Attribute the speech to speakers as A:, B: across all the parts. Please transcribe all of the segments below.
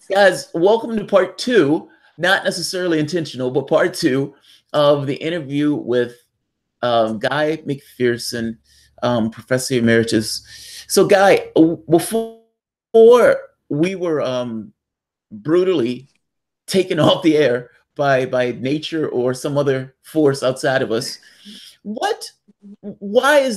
A: Guys, welcome to part two, not necessarily intentional, but part two of the interview with Guy McPherson, Professor Emeritus. So, Guy, before we were brutally taken off the air by nature or some other force outside of us, what why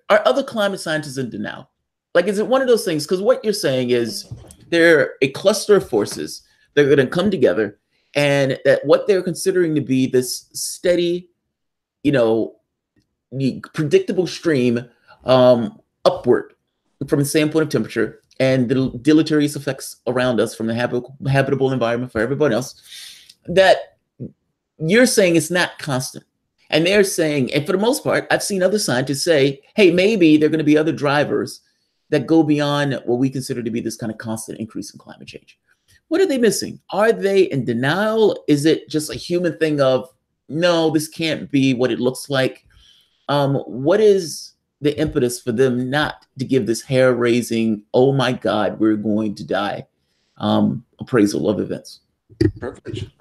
A: are other climate scientists in denial? Like, is it one of those things? Because what you're saying is they're a cluster of forces that are going to come together, and that what they're considering to be this steady, you know, predictable stream upward from the standpoint of temperature and the deleterious effects around us from the habitable environment for everybody else, that you're saying it's not constant. And they're saying, and for the most part, I've seen other scientists say, hey, maybe there are going to be other drivers that go beyond what we consider to be this kind of constant increase in climate change. What are they missing? Are they in denial? Is it just a human thing of, no, this can't be what it looks like? What is the impetus for them not to give this hair-raising, oh my God, we're going to die appraisal of events?
B: Privilege.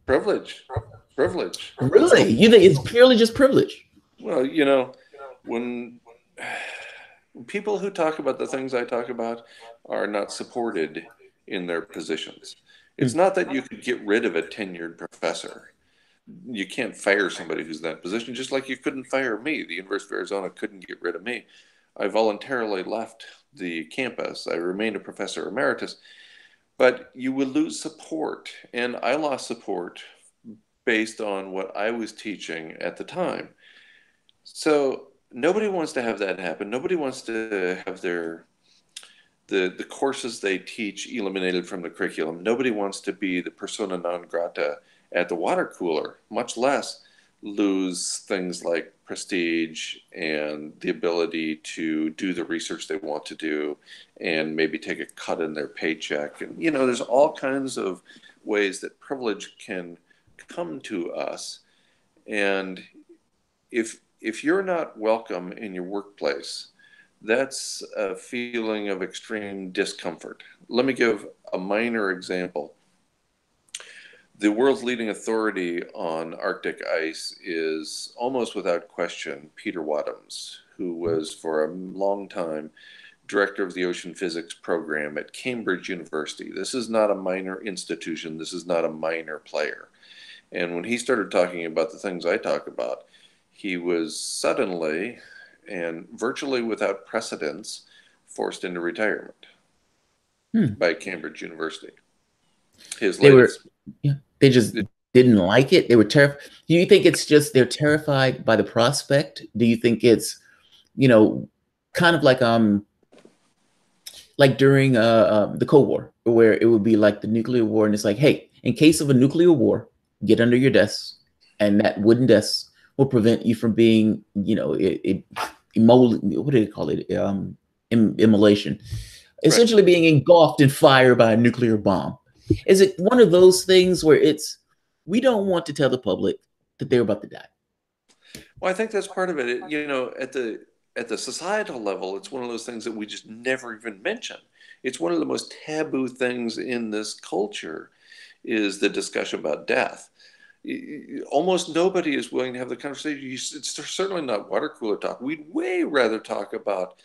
B: Privilege. Privilege.
A: Really? You think it's purely just privilege?
B: Well, when people who talk about the things I talk about are not supported in their positions. It's not that you could get rid of a tenured professor. You can't fire somebody who's in that position, just like you couldn't fire me. The University of Arizona couldn't get rid of me. I voluntarily left the campus. I remained a professor emeritus. But you would lose support, and I lost support based on what I was teaching at the time. So nobody wants to have that happen. Nobody wants to have the courses they teach eliminated from the curriculum. Nobody wants to be the persona non grata at the water cooler, much less lose things like prestige and the ability to do the research they want to do and maybe take a cut in their paycheck. And, there's all kinds of ways that privilege can come to us. And if you're not welcome in your workplace, that's a feeling of extreme discomfort. Let me give a minor example. The world's leading authority on Arctic ice is almost without question Peter Wadhams, who was for a long time director of the ocean physics program at Cambridge University. This is not a minor institution. This is not a minor player. And when he started talking about the things I talk about, he was suddenly and virtually without precedence forced into retirement by Cambridge University.
A: They just didn't like it. They were terrified. Do you think it's just they're terrified by the prospect? Do you think it's, kind of like during the Cold War, where it would be like the nuclear war, and it's like, hey, in case of a nuclear war, get under your desk, and that wooden desk will prevent you from being, what do they call it? Immolation. Essentially being engulfed in fire by a nuclear bomb. Is it one of those things where we don't want to tell the public that they're about to die?
B: Well, I think that's part of it. At the societal level, it's one of those things that we just never even mention. It's one of the most taboo things in this culture is the discussion about death. Almost nobody is willing to have the conversation. It's certainly not water cooler talk. We'd way rather talk about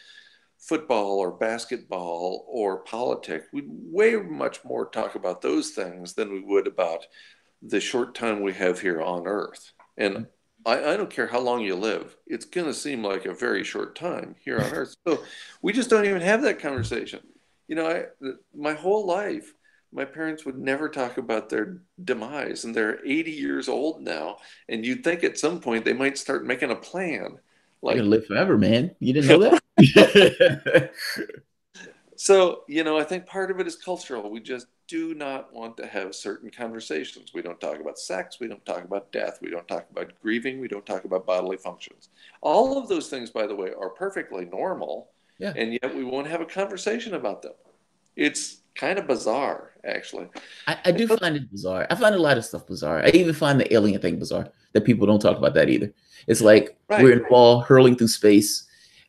B: football or basketball or politics. We'd way much more talk about those things than we would about the short time we have here on Earth. And I don't care how long you live. It's going to seem like a very short time here on Earth. So we just don't even have that conversation. My whole life, my parents would never talk about their demise, and they're 80 years old now. And you'd think at some point they might start making a plan.
A: Like, you're gonna live forever, man. You didn't know that?
B: So, I think part of it is cultural. We just do not want to have certain conversations. We don't talk about sex. We don't talk about death. We don't talk about grieving. We don't talk about bodily functions. All of those things, by the way, are perfectly normal. Yeah. And yet we won't have a conversation about them. It's kind of bizarre, actually.
A: I do find it bizarre. I find a lot of stuff bizarre. I even find the alien thing bizarre, that people don't talk about that either. It's like we're in a ball hurling through space,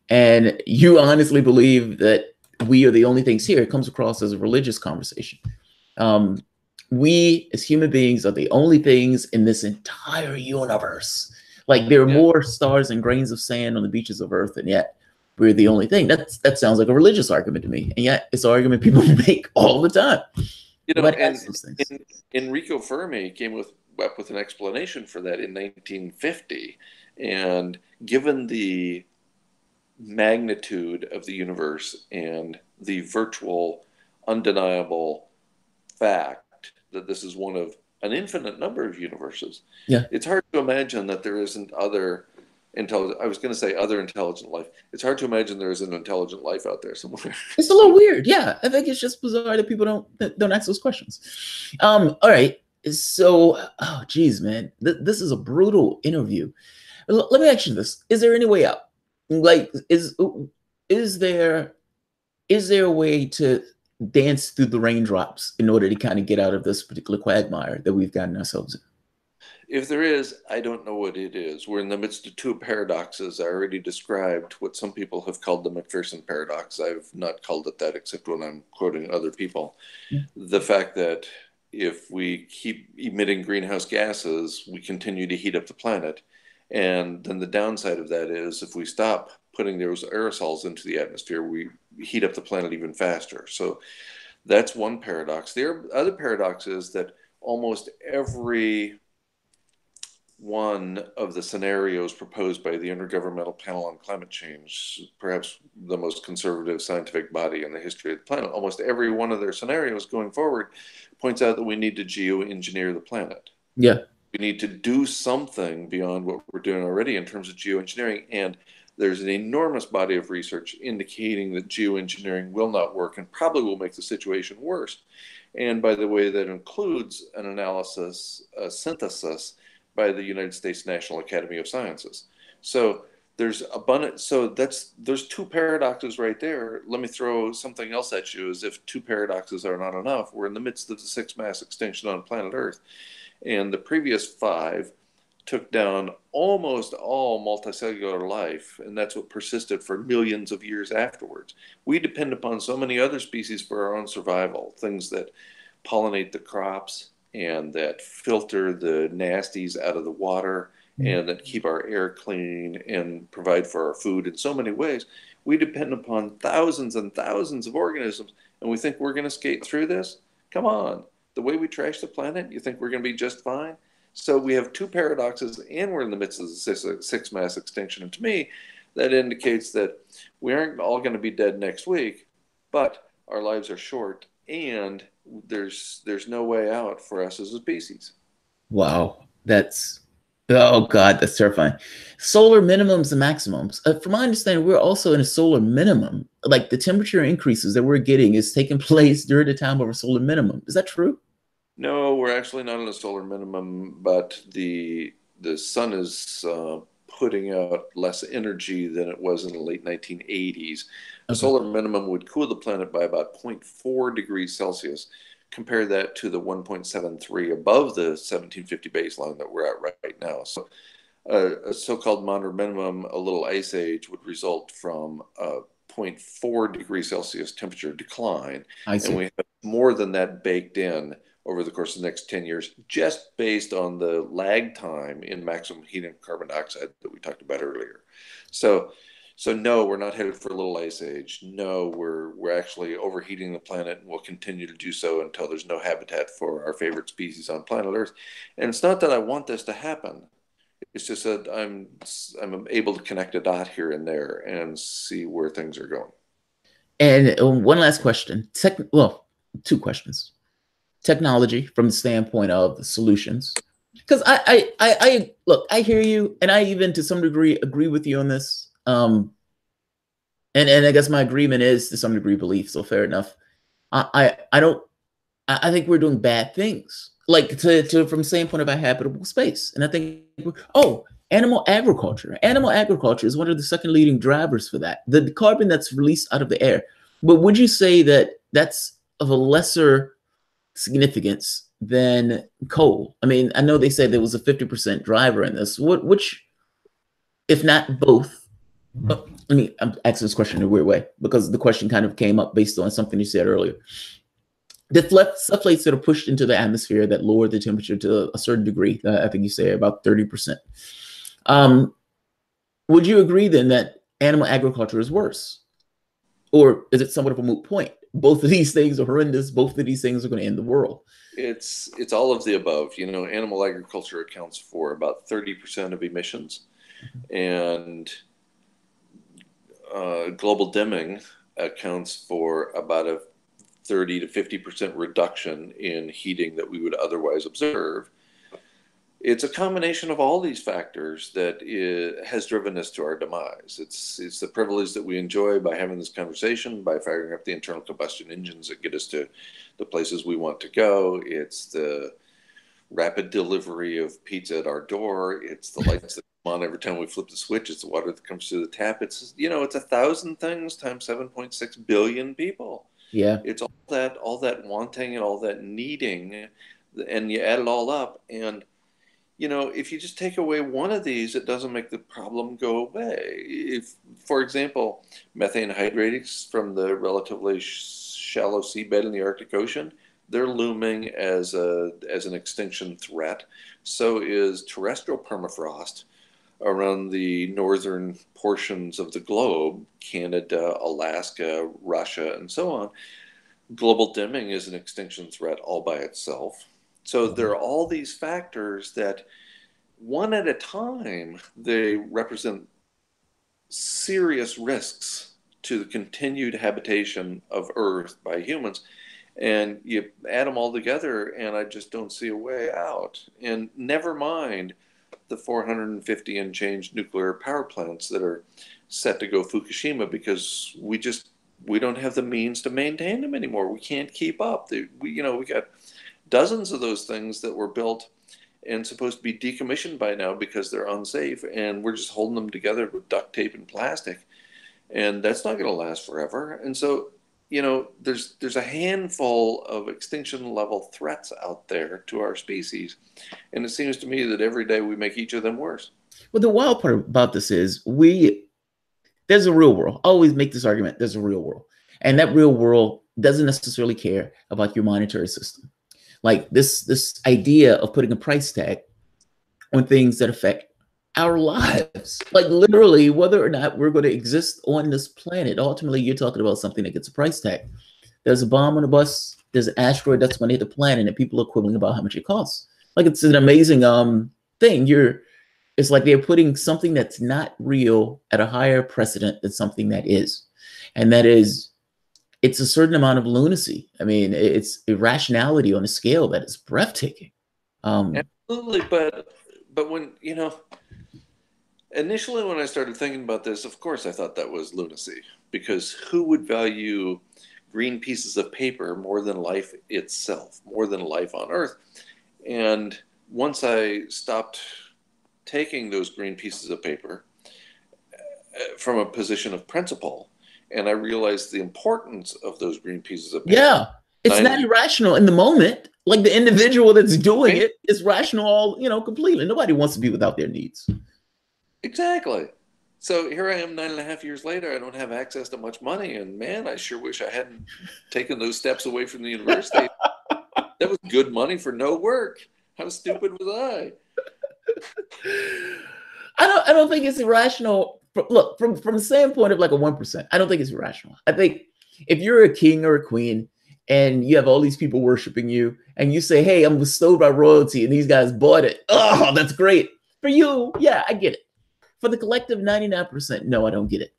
A: and you honestly believe that we are the only things here. It comes across as a religious conversation. We as human beings are the only things in this entire universe. Like there are more stars and grains of sand on the beaches of Earth, and yet we're the only thing. That sounds like a religious argument to me, and yet it's an argument people make all the time.
B: And Enrico Fermi came up with an explanation for that in 1950, and given the magnitude of the universe and the virtual, undeniable fact that this is one of an infinite number of universes. It's hard to imagine that there isn't other intelligent. I was going to say other intelligent life. It's hard to imagine there is an intelligent life out there somewhere.
A: It's a little weird. Yeah, I think it's just bizarre that people don't ask those questions. All right. So, oh geez, man, this is a brutal interview. Let me ask you this: is there any way out? Like, is there a way to dance through the raindrops in order to kind of get out of this particular quagmire that we've gotten ourselves in?
B: If there is, I don't know what it is. We're in the midst of two paradoxes. I already described what some people have called the McPherson paradox. I've not called it that except when I'm quoting other people. The fact that if we keep emitting greenhouse gases, we continue to heat up the planet. And then the downside of that is if we stop putting those aerosols into the atmosphere, we heat up the planet even faster. So that's one paradox. The other paradox is that almost every one of the scenarios proposed by the Intergovernmental Panel on Climate Change, perhaps the most conservative scientific body in the history of the planet, almost every one of their scenarios going forward points out that we need to geoengineer the planet. We need to do something beyond what we're doing already in terms of geoengineering. And there's an enormous body of research indicating that geoengineering will not work and probably will make the situation worse. And by the way, that includes an analysis, a synthesis by the United States National Academy of Sciences. So there's abundant, there's two paradoxes right there. Let me throw something else at you. As if two paradoxes are not enough, we're in the midst of the sixth mass extinction on planet Earth. And the previous 5 took down almost all multicellular life, and that's what persisted for millions of years afterwards. We depend upon so many other species for our own survival, things that pollinate the crops and that filter the nasties out of the water and that keep our air clean and provide for our food in so many ways. We depend upon thousands and thousands of organisms, and we think we're going to skate through this? Come on. The way we trash the planet, you think we're going to be just fine? So we have two paradoxes, and we're in the midst of the sixth mass extinction. And to me, that indicates that we aren't all going to be dead next week, but our lives are short, and there's no way out for us as a species.
A: Wow, oh God, that's terrifying. Solar minimums and maximums. From my understanding, we're also in a solar minimum. Like the temperature increases that we're getting is taking place during the time of a solar minimum. Is that true?
B: No, we're actually not in a solar minimum, but the sun is putting out less energy than it was in the late 1980s. A solar minimum would cool the planet by about 0.4 degrees Celsius. Compare that to the 1.73 above the 1750 baseline that we're at right now. So a so-called moderate minimum, a little ice age, would result from a 0.4 degrees Celsius temperature decline. And we have more than that baked in over the course of the next 10 years, just based on the lag time in maximum heat and carbon dioxide that we talked about earlier. So no, we're not headed for a little ice age. No, we're actually overheating the planet, and we'll continue to do so until there's no habitat for our favorite species on planet Earth. And it's not that I want this to happen. It's just that I'm able to connect a dot here and there and see where things are going.
A: And one last question. Two questions. Technology from the standpoint of the solutions. Because I look, I hear you, and I even to some degree agree with you on this. And I guess my agreement is to some degree belief, so fair enough. I think we're doing bad things, like from the standpoint of a habitable space. And I think, animal agriculture. Animal agriculture is one of the second leading drivers for that. The carbon that's released out of the air. But would you say that that's of a lesser significance than coal? I mean, I know they said there was a 50% driver in this. Which, if not both? I'm asking this question in a weird way because the question kind of came up based on something you said earlier. the sulfates that are pushed into the atmosphere that lower the temperature to a certain degree. I think you say about 30%. Would you agree then that animal agriculture is worse? Or is it somewhat of a moot point? Both of these things are horrendous. Both of these things are going to end the world.
B: It's all of the above. You know, animal agriculture accounts for about 30% of emissions, and global dimming accounts for about a 30 to 50% reduction in heating that we would otherwise observe. It's a combination of all these factors that has driven us to our demise. It's the privilege that we enjoy by having this conversation, by firing up the internal combustion engines that get us to the places we want to go. It's the rapid delivery of pizza at our door. It's the lights that come on every time we flip the switch. It's the water that comes through the tap. It's, you know, it's 1,000 things times 7.6 billion people.
A: Yeah.
B: It's all that wanting and all that needing, and you add it all up, and you know, if you just take away one of these, it doesn't make the problem go away. If, for example, methane hydrates from the relatively shallow seabed in the Arctic Ocean, they're looming as an extinction threat. So is terrestrial permafrost around the northern portions of the globe, Canada, Alaska, Russia, and so on. Global dimming is an extinction threat all by itself. So there are all these factors that, one at a time, they represent serious risks to the continued habitation of Earth by humans. And you add them all together, and I just don't see a way out. And never mind the 450 and change nuclear power plants that are set to go Fukushima, because we don't have the means to maintain them anymore. We can't keep up. We got dozens of those things that were built and supposed to be decommissioned by now because they're unsafe, and we're just holding them together with duct tape and plastic, and that's not going to last forever. And so, you know, there's a handful of extinction level threats out there to our species, and it seems to me that every day we make each of them worse.
A: Well, the wild part about this is there's a real world. I always make this argument. There's a real world, and that real world doesn't necessarily care about your monetary system. Like this idea of putting a price tag on things that affect our lives, like literally whether or not we're going to exist on this planet. Ultimately, you're talking about something that gets a price tag. There's a bomb on a bus. There's an asteroid that's going to hit the planet, and people are quibbling about how much it costs. Like, it's an amazing thing. It's like they're putting something that's not real at a higher precedent than something that is, and that is, it's a certain amount of lunacy. I mean, it's irrationality on a scale that is breathtaking.
B: Absolutely, but when, you know, initially when I started thinking about this, of course I thought that was lunacy, because who would value green pieces of paper more than life itself, more than life on Earth? And once I stopped taking those green pieces of paper from a position of principle, and I realized the importance of those green pieces of paper.
A: Yeah, it's not irrational in the moment. Like, the individual that's doing it is rational, all, completely. Nobody wants to be without their needs.
B: Exactly. So here I am 9.5 years later. I don't have access to much money, and man, I sure wish I hadn't taken those steps away from the university. That was good money for no work. How stupid was I?
A: I don't think it's irrational. Look, from the standpoint of like a 1%, I don't think it's irrational. I think if you're a king or a queen and you have all these people worshiping you, and you say, "Hey, I'm bestowed by royalty," and these guys bought it, oh, that's great for you. Yeah, I get it. For the collective 99%, no, I don't get it.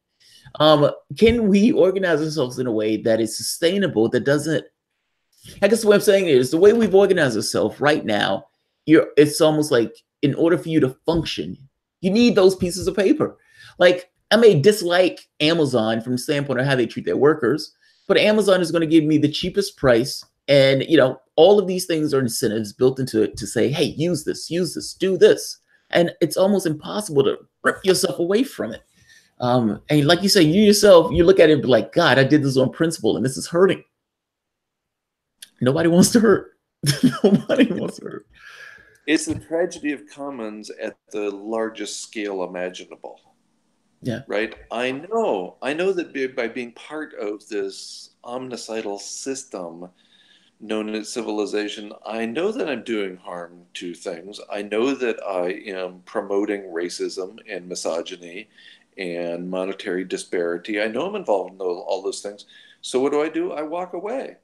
A: Can we organize ourselves in a way that is sustainable? That doesn't. I guess what I'm saying is, the way we've organized ourselves right now, it's almost like, in order for you to function, you need those pieces of paper. Like, I may dislike Amazon from the standpoint of how they treat their workers, but Amazon is going to give me the cheapest price. And, all of these things are incentives built into it to say, "Hey, use this, do this." And it's almost impossible to rip yourself away from it. And like you say, you look at it and be like, "God, I did this on principle, and this is hurting." Nobody wants to hurt. Nobody wants to hurt.
B: It's the tragedy of commons at the largest scale imaginable.
A: Yeah.
B: Right. I know that by being part of this omnicidal system, known as civilization, I know that I'm doing harm to things. I know that I am promoting racism and misogyny and monetary disparity. I know I'm involved in all those things. So what do? I walk away.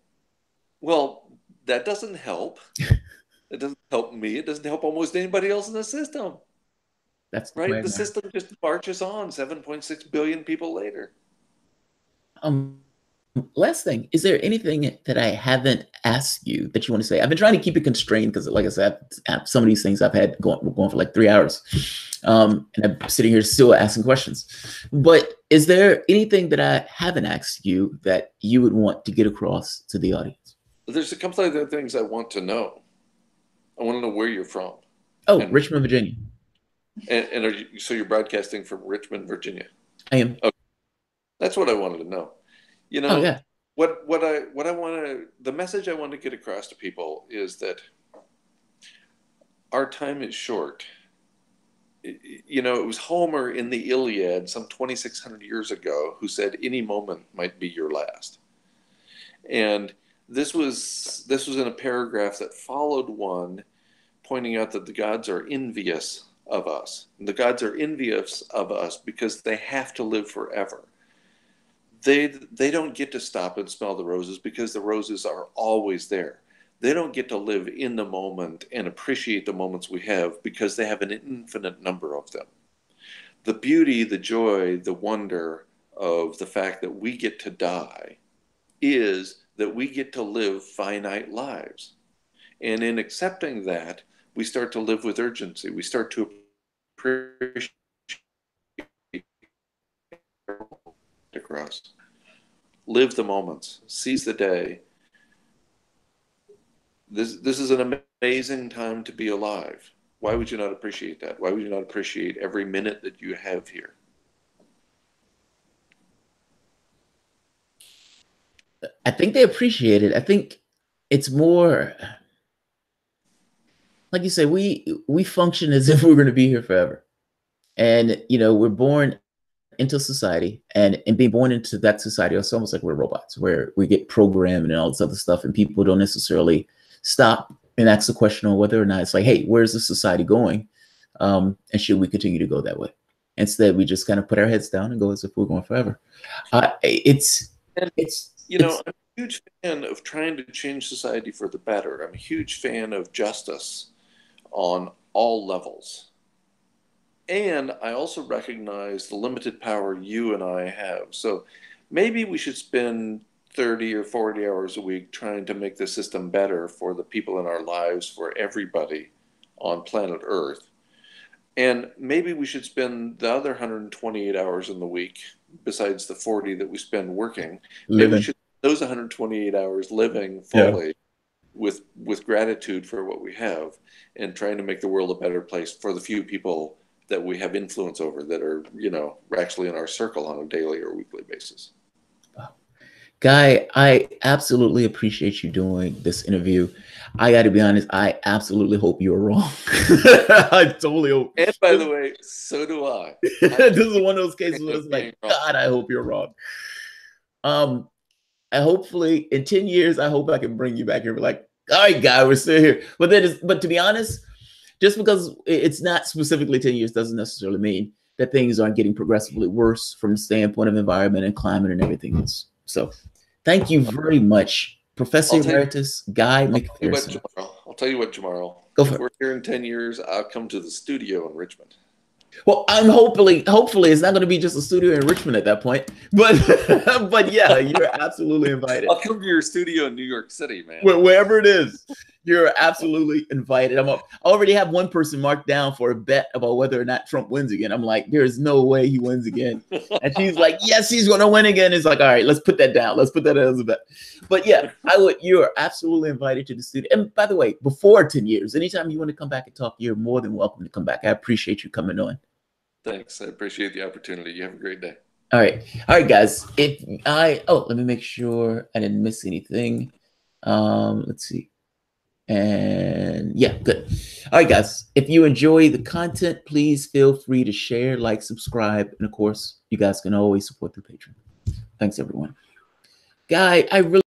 B: Well, that doesn't help. It doesn't help me. It doesn't help almost anybody else in the system.
A: That's the
B: Right? The
A: quagmire.
B: system just marches on 7.6 billion people later.
A: Last thing, is there anything that I haven't asked you that you want to say? I've been trying to keep it constrained because, like I said, some of these things I've had going for like 3 hours, and I'm sitting here still asking questions. But is there anything that I haven't asked you that you would want to get across to the audience?
B: There's a couple other things I want to know. I want to know where you're from.
A: Oh, Richmond, Virginia.
B: And so you're broadcasting from Richmond, Virginia?
A: I am.
B: Okay. That's what I wanted to know. You know,
A: oh, yeah.
B: what I want to, the message I want to get across to people is that our time is short. You know, it was Homer in the Iliad some 2,600 years ago who said any moment might be your last. And this was in a paragraph that followed one pointing out that the gods are envious of us. And the gods are envious of us because they have to live forever. They don't get to stop and smell the roses because the roses are always there. They don't get to live in the moment and appreciate the moments we have because they have an infinite number of them. The beauty, the joy, the wonder of the fact that we get to die is that we get to live finite lives. And in accepting that, we start to live with urgency. We start to appreciate across. Live the moments. Seize the day. This is an amazing time to be alive. Why would you not appreciate that? Why would you not appreciate every minute that you have here?
A: I think they appreciate it. I think it's more, like you say, we function as if we're going to be here forever. And, you know, we're born into society, and being born into that society, it's almost like we're robots, where we get programmed and all this other stuff, and people don't necessarily stop and ask the question on whether or not it's like, hey, where's the society going? And should we continue to go that way? Instead, we just kind of put our heads down and go as if we're going forever. It's
B: you know, I'm a huge fan of trying to change society for the better. I'm a huge fan of justice on all levels. And I also recognize the limited power you and I have. So maybe we should spend 30 or 40 hours a week trying to make the system better for the people in our lives, for everybody on planet Earth. And maybe we should spend the other 128 hours in the week, besides the 40 that we spend working, maybe we should spend those 128 hours living fully with gratitude for what we have and trying to make the world a better place for the few people that we have influence over that are, you know, actually in our circle on a daily or weekly basis.
A: Guy, I absolutely appreciate you doing this interview. I got to be honest, I absolutely hope you're wrong. I totally hope.
B: And by the way, so do I.
A: This is one of those cases where it's like, God, I hope you're wrong. I hopefully in 10 years, I hope I can bring you back here and be like, all right, guy, we're still here. But to be honest, just because it's not specifically 10 years doesn't necessarily mean that things aren't getting progressively worse from the standpoint of environment and climate and everything else. So thank you very much, Professor Emeritus Guy McPherson.
B: I'll tell you what, Jamaro.
A: Go for it.
B: We're here in 10 years. I'll come to the studio in Richmond.
A: Well, I'm hopefully it's not going to be just a studio in Richmond at that point, but yeah, you're absolutely invited.
B: I'll come to your studio in New York City, man.
A: Wherever it is, you're absolutely invited. I already have one person marked down for a bet about whether or not Trump wins again. I'm like, there's no way he wins again, and she's like, yes, he's going to win again. It's like, all right, let's put that down. Let's put that as a bet. But yeah, you're absolutely invited to the studio. And by the way, before 10 years, anytime you want to come back and talk, you're more than welcome to come back. I appreciate you coming on.
B: Thanks. I appreciate the opportunity. You have a great day.
A: All right, guys. Let me make sure I didn't miss anything. Let's see. And yeah, good. All right, guys. If you enjoy the content, please feel free to share, like, subscribe, and of course, you guys can always support through Patreon. Thanks, everyone. Guy, I really